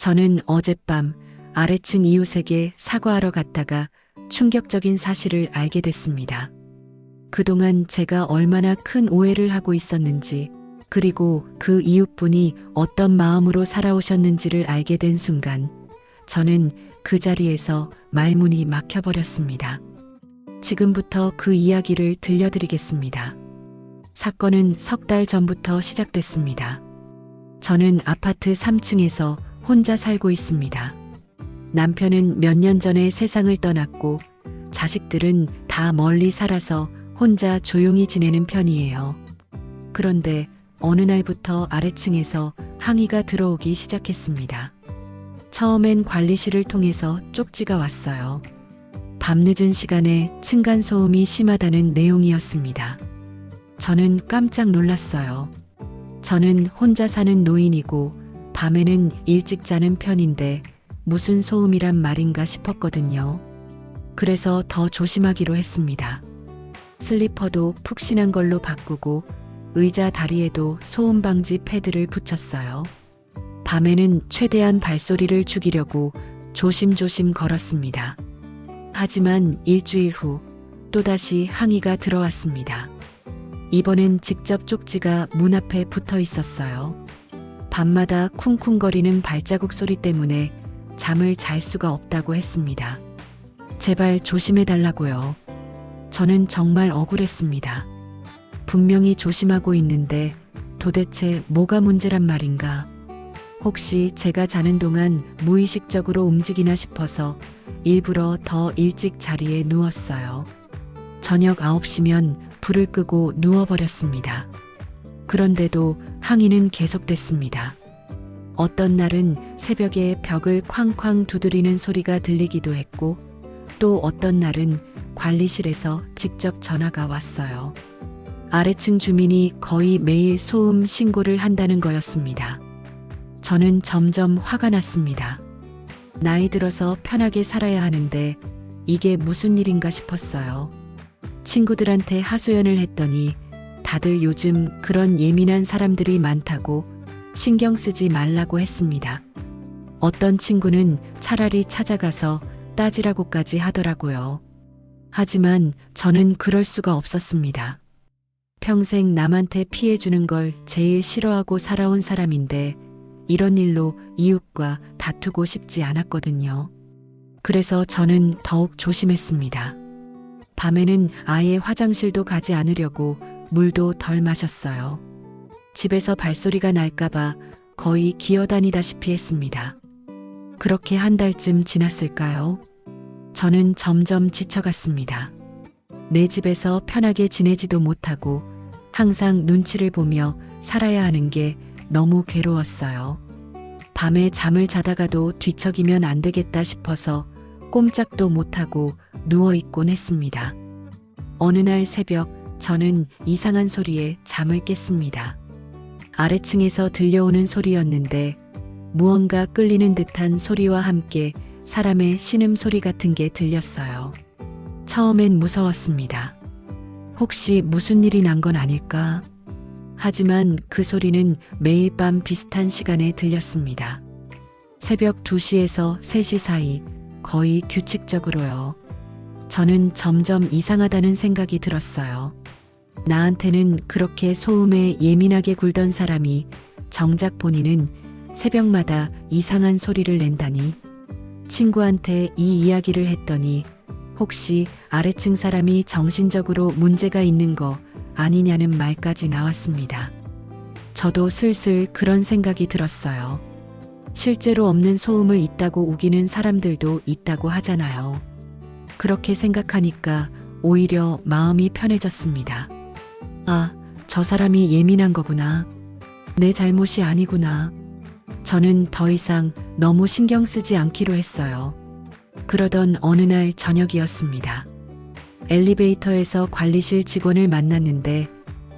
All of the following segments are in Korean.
저는 어젯밤 아래층 이웃에게 사과하러 갔다가 충격적인 사실을 알게 됐습니다. 그동안 제가 얼마나 큰 오해를 하고 있었는지, 그리고 그 이웃분이 어떤 마음으로 살아오셨는지를 알게 된 순간, 저는 그 자리에서 말문이 막혀버렸습니다. 지금부터 그 이야기를 들려드리겠습니다. 사건은 석 달 전부터 시작됐습니다. 저는 아파트 3층에서 혼자 살고 있습니다. 남편은 몇 년 전에 세상을 떠났고 자식들은 다 멀리 살아서 혼자 조용히 지내는 편이에요. 그런데 어느 날부터 아래층에서 항의가 들어오기 시작했습니다. 처음엔 관리실을 통해서 쪽지가 왔어요. 밤늦은 시간에 층간소음이 심하다는 내용이었습니다. 저는 깜짝 놀랐어요. 저는 혼자 사는 노인이고 밤에는 일찍 자는 편인데 무슨 소음이란 말인가 싶었거든요. 그래서 더 조심하기로 했습니다. 슬리퍼도 푹신한 걸로 바꾸고 의자 다리에도 소음 방지 패드를 붙였어요. 밤에는 최대한 발소리를 죽이려고 조심조심 걸었습니다. 하지만 일주일 후 또다시 항의가 들어왔습니다. 이번엔 직접 쪽지가 문 앞에 붙어 있었어요. 밤마다 쿵쿵거리는 발자국 소리 때문에 잠을 잘 수가 없다고 했습니다. 제발 조심해 달라고요. 저는 정말 억울했습니다. 분명히 조심하고 있는데 도대체 뭐가 문제란 말인가? 혹시 제가 자는 동안 무의식적으로 움직이나 싶어서 일부러 더 일찍 자리에 누웠어요. 저녁 9시면 불을 끄고 누워버렸습니다. 그런데도 항의는 계속됐습니다. 어떤 날은 새벽에 벽을 쾅쾅 두드리는 소리가 들리기도 했고, 또 어떤 날은 관리실에서 직접 전화가 왔어요. 아래층 주민이 거의 매일 소음 신고를 한다는 거였습니다. 저는 점점 화가 났습니다. 나이 들어서 편하게 살아야 하는데 이게 무슨 일인가 싶었어요. 친구들한테 하소연을 했더니 다들 요즘 그런 예민한 사람들이 많다고 신경 쓰지 말라고 했습니다. 어떤 친구는 차라리 찾아가서 따지라고까지 하더라고요. 하지만 저는 그럴 수가 없었습니다. 평생 남한테 피해 주는 걸 제일 싫어하고 살아온 사람인데 이런 일로 이웃과 다투고 싶지 않았거든요. 그래서 저는 더욱 조심했습니다. 밤에는 아예 화장실도 가지 않으려고 물도 덜 마셨어요. 집에서 발소리가 날까봐 거의 기어다니다시피 했습니다. 그렇게 한 달쯤 지났을까요? 저는 점점 지쳐갔습니다. 내 집에서 편하게 지내지도 못하고 항상 눈치를 보며 살아야 하는 게 너무 괴로웠어요. 밤에 잠을 자다가도 뒤척이면 안 되겠다 싶어서 꼼짝도 못하고 누워있곤 했습니다. 어느 날 새벽 저는 이상한 소리에 잠을 깼습니다. 아래층에서 들려오는 소리였는데 무언가 끌리는 듯한 소리와 함께 사람의 신음소리 같은 게 들렸어요. 처음엔 무서웠습니다. 혹시 무슨 일이 난 건 아닐까? 하지만 그 소리는 매일 밤 비슷한 시간에 들렸습니다. 새벽 2시에서 3시 사이 거의 규칙적으로요. 저는 점점 이상하다는 생각이 들었어요. 나한테는 그렇게 소음에 예민하게 굴던 사람이 정작 본인은 새벽마다 이상한 소리를 낸다니. 친구한테 이 이야기를 했더니 혹시 아래층 사람이 정신적으로 문제가 있는 거 아니냐는 말까지 나왔습니다. 저도 슬슬 그런 생각이 들었어요. 실제로 없는 소음을 있다고 우기는 사람들도 있다고 하잖아요. 그렇게 생각하니까 오히려 마음이 편해졌습니다. 아, 저 사람이 예민한 거구나. 내 잘못이 아니구나. 저는 더 이상 너무 신경 쓰지 않기로 했어요. 그러던 어느 날 저녁이었습니다. 엘리베이터에서 관리실 직원을 만났는데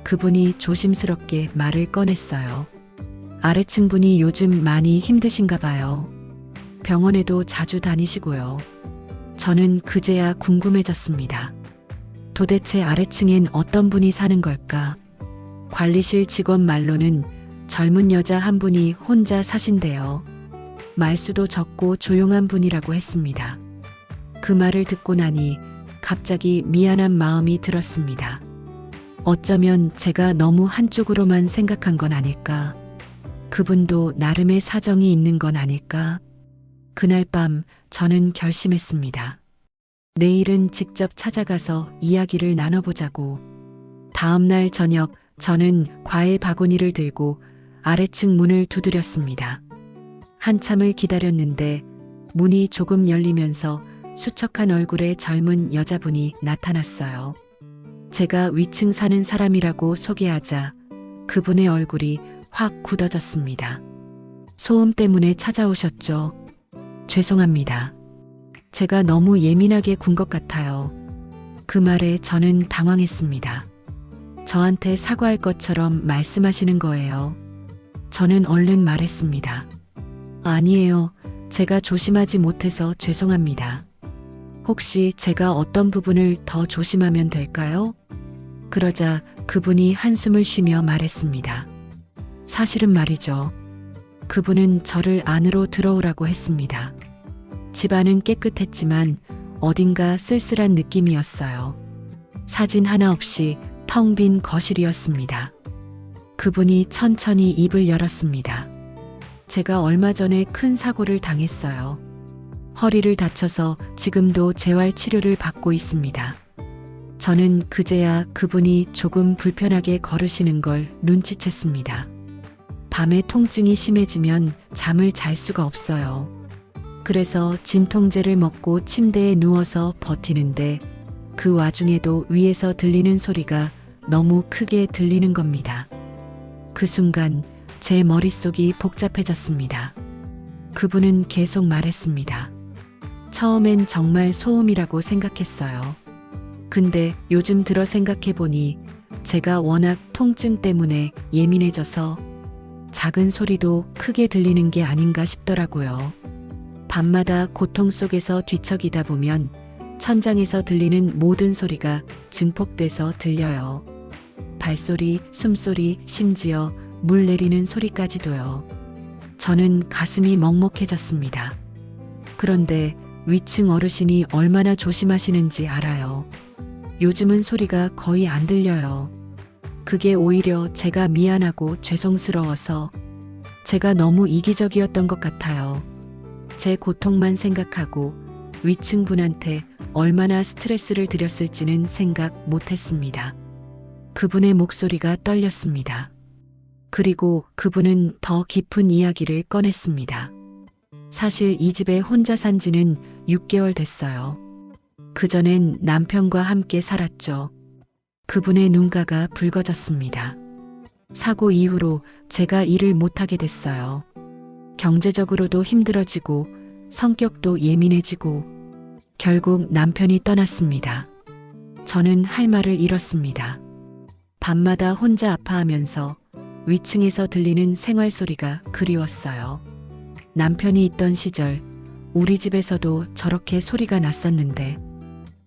그분이 조심스럽게 말을 꺼냈어요. 아래층 분이 요즘 많이 힘드신가 봐요. 병원에도 자주 다니시고요. 저는 그제야 궁금해졌습니다. 도대체 아래층엔 어떤 분이 사는 걸까? 관리실 직원 말로는 젊은 여자 한 분이 혼자 사신대요. 말수도 적고 조용한 분이라고 했습니다. 그 말을 듣고 나니 갑자기 미안한 마음이 들었습니다. 어쩌면 제가 너무 한쪽으로만 생각한 건 아닐까? 그분도 나름의 사정이 있는 건 아닐까? 그날 밤 저는 결심했습니다. 내일은 직접 찾아가서 이야기를 나눠보자고. 다음날 저녁 저는 과일 바구니를 들고 아래층 문을 두드렸습니다. 한참을 기다렸는데 문이 조금 열리면서 수척한 얼굴의 젊은 여자분이 나타났어요. 제가 위층 사는 사람이라고 소개하자 그분의 얼굴이 확 굳어졌습니다. 소음 때문에 찾아오셨죠? 죄송합니다. 제가 너무 예민하게 군 것 같아요. 그 말에 저는 당황했습니다. 저한테 사과할 것처럼 말씀하시는 거예요. 저는 얼른 말했습니다. 아니에요. 제가 조심하지 못해서 죄송합니다. 혹시 제가 어떤 부분을 더 조심하면 될까요? 그러자 그분이 한숨을 쉬며 말했습니다. 사실은 말이죠. 그분은 저를 안으로 들어오라고 했습니다. 집안은 깨끗했지만 어딘가 쓸쓸한 느낌이었어요. 사진 하나 없이 텅 빈 거실이었습니다. 그분이 천천히 입을 열었습니다. 제가 얼마 전에 큰 사고를 당했어요. 허리를 다쳐서 지금도 재활 치료를 받고 있습니다. 저는 그제야 그분이 조금 불편하게 걸으시는 걸 눈치챘습니다. 밤에 통증이 심해지면 잠을 잘 수가 없어요. 그래서 진통제를 먹고 침대에 누워서 버티는데 그 와중에도 위에서 들리는 소리가 너무 크게 들리는 겁니다. 그 순간 제 머릿속이 복잡해졌습니다. 그분은 계속 말했습니다. 처음엔 정말 소음이라고 생각했어요. 근데 요즘 들어 생각해보니 제가 워낙 통증 때문에 예민해져서 작은 소리도 크게 들리는 게 아닌가 싶더라고요. 밤마다 고통 속에서 뒤척이다 보면 천장에서 들리는 모든 소리가 증폭돼서 들려요. 발소리, 숨소리, 심지어 물 내리는 소리까지도요. 저는 가슴이 먹먹해졌습니다. 그런데 위층 어르신이 얼마나 조심하시는지 알아요. 요즘은 소리가 거의 안 들려요. 그게 오히려 제가 미안하고 죄송스러워서 제가 너무 이기적이었던 것 같아요. 제 고통만 생각하고 위층 분한테 얼마나 스트레스를 드렸을지는 생각 못했습니다. 그분의 목소리가 떨렸습니다. 그리고 그분은 더 깊은 이야기를 꺼냈습니다. 사실 이 집에 혼자 산 지는 6개월 됐어요. 그전엔 남편과 함께 살았죠. 그분의 눈가가 붉어졌습니다. 사고 이후로 제가 일을 못하게 됐어요. 경제적으로도 힘들어지고 성격도 예민해지고 결국 남편이 떠났습니다. 저는 할 말을 잃었습니다. 밤마다 혼자 아파하면서 위층에서 들리는 생활 소리가 그리웠어요. 남편이 있던 시절 우리 집에서도 저렇게 소리가 났었는데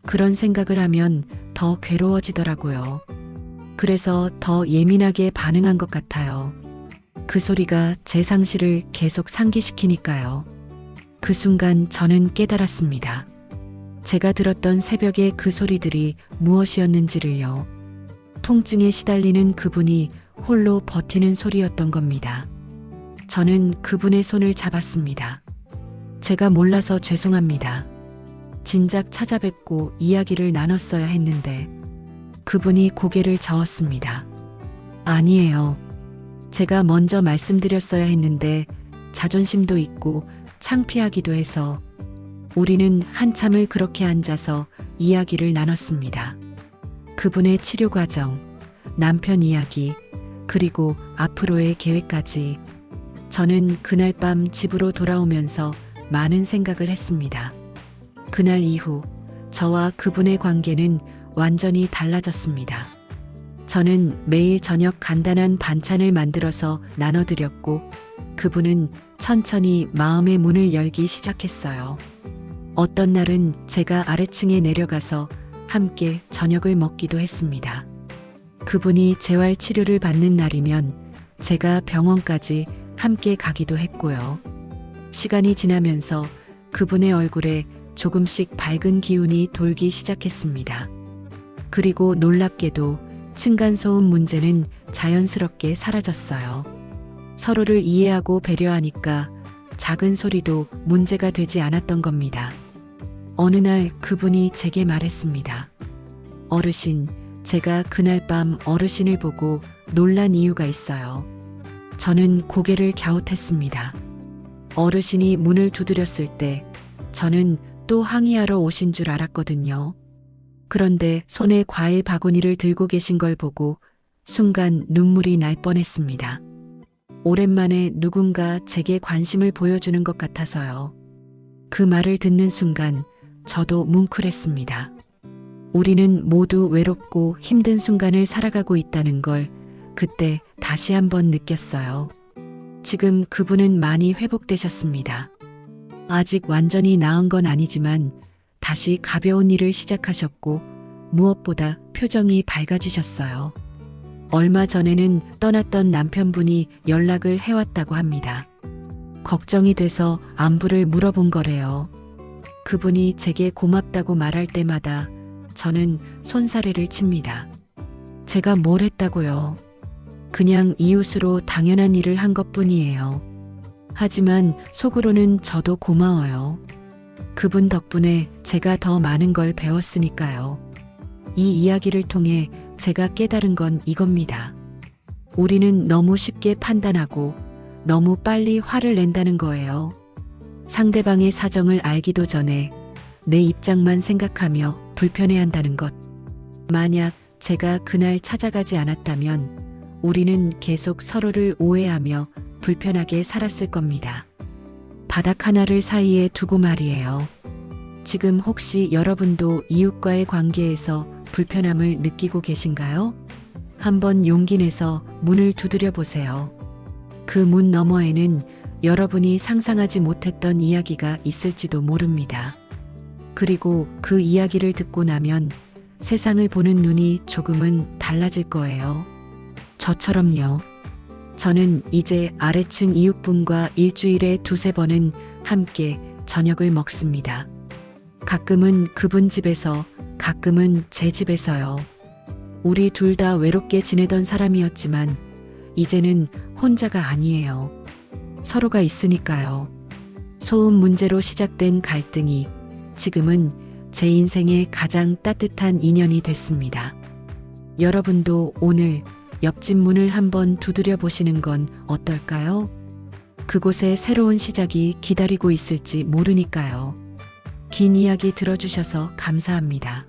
그런 생각을 하면 더 괴로워지더라고요. 그래서 더 예민하게 반응한 것 같아요. 그 소리가 제 상실을 계속 상기시키니까요. 그 순간 저는 깨달았습니다. 제가 들었던 새벽의 그 소리들이 무엇이었는지를요. 통증에 시달리는 그분이 홀로 버티는 소리였던 겁니다. 저는 그분의 손을 잡았습니다. 제가 몰라서 죄송합니다. 진작 찾아뵙고 이야기를 나눴어야 했는데 그분이 고개를 저었습니다. 아니에요. 제가 먼저 말씀드렸어야 했는데 자존심도 있고 창피하기도 해서 우리는 한참을 그렇게 앉아서 이야기를 나눴습니다. 그분의 치료 과정, 남편 이야기, 그리고 앞으로의 계획까지. 저는 그날 밤 집으로 돌아오면서 많은 생각을 했습니다. 그날 이후 저와 그분의 관계는 완전히 달라졌습니다. 저는 매일 저녁 간단한 반찬을 만들어서 나눠드렸고 그분은 천천히 마음의 문을 열기 시작했어요. 어떤 날은 제가 아래층에 내려가서 함께 저녁을 먹기도 했습니다. 그분이 재활 치료를 받는 날이면 제가 병원까지 함께 가기도 했고요. 시간이 지나면서 그분의 얼굴에 조금씩 밝은 기운이 돌기 시작했습니다. 그리고 놀랍게도 층간소음 문제는 자연스럽게 사라졌어요. 서로를 이해하고 배려하니까 작은 소리도 문제가 되지 않았던 겁니다. 어느 날 그분이 제게 말했습니다. 어르신, 제가 그날 밤 어르신을 보고 놀란 이유가 있어요. 저는 고개를 갸웃했습니다. 어르신이 문을 두드렸을 때 저는 또 항의하러 오신 줄 알았거든요. 그런데 손에 과일 바구니를 들고 계신 걸 보고 순간 눈물이 날 뻔했습니다. 오랜만에 누군가 제게 관심을 보여주는 것 같아서요. 그 말을 듣는 순간 저도 뭉클했습니다. 우리는 모두 외롭고 힘든 순간을 살아가고 있다는 걸 그때 다시 한번 느꼈어요. 지금 그분은 많이 회복되셨습니다. 아직 완전히 나은 건 아니지만 다시 가벼운 일을 시작하셨고 무엇보다 표정이 밝아지셨어요. 얼마 전에는 떠났던 남편분이 연락을 해왔다고 합니다. 걱정이 돼서 안부를 물어본 거래요. 그분이 제게 고맙다고 말할 때마다 저는 손사래를 칩니다. 제가 뭘 했다고요? 그냥 이웃으로 당연한 일을 한 것뿐이에요. 하지만 속으로는 저도 고마워요. 그분 덕분에 제가 더 많은 걸 배웠으니까요. 이 이야기를 통해 제가 깨달은 건 이겁니다. 우리는 너무 쉽게 판단하고 너무 빨리 화를 낸다는 거예요. 상대방의 사정을 알기도 전에 내 입장만 생각하며 불편해한다는 것. 만약 제가 그날 찾아가지 않았다면 우리는 계속 서로를 오해하며 불편하게 살았을 겁니다. 바닥 하나를 사이에 두고 말이에요. 지금 혹시 여러분도 이웃과의 관계에서 불편함을 느끼고 계신가요? 한번 용기 내서 문을 두드려 보세요. 그 문 너머에는 여러분이 상상하지 못했던 이야기가 있을지도 모릅니다. 그리고 그 이야기를 듣고 나면 세상을 보는 눈이 조금은 달라질 거예요. 저처럼요. 저는 이제 아래층 이웃분과 일주일에 2~3번은 함께 저녁을 먹습니다. 가끔은 그분 집에서, 가끔은 제 집에서요. 우리 둘 다 외롭게 지내던 사람이었지만 이제는 혼자가 아니에요. 서로가 있으니까요. 소음 문제로 시작된 갈등이 지금은 제 인생의 가장 따뜻한 인연이 됐습니다. 여러분도 오늘 옆집 문을 한번 두드려 보시는 건 어떨까요? 그곳에 새로운 시작이 기다리고 있을지 모르니까요. 긴 이야기 들어주셔서 감사합니다.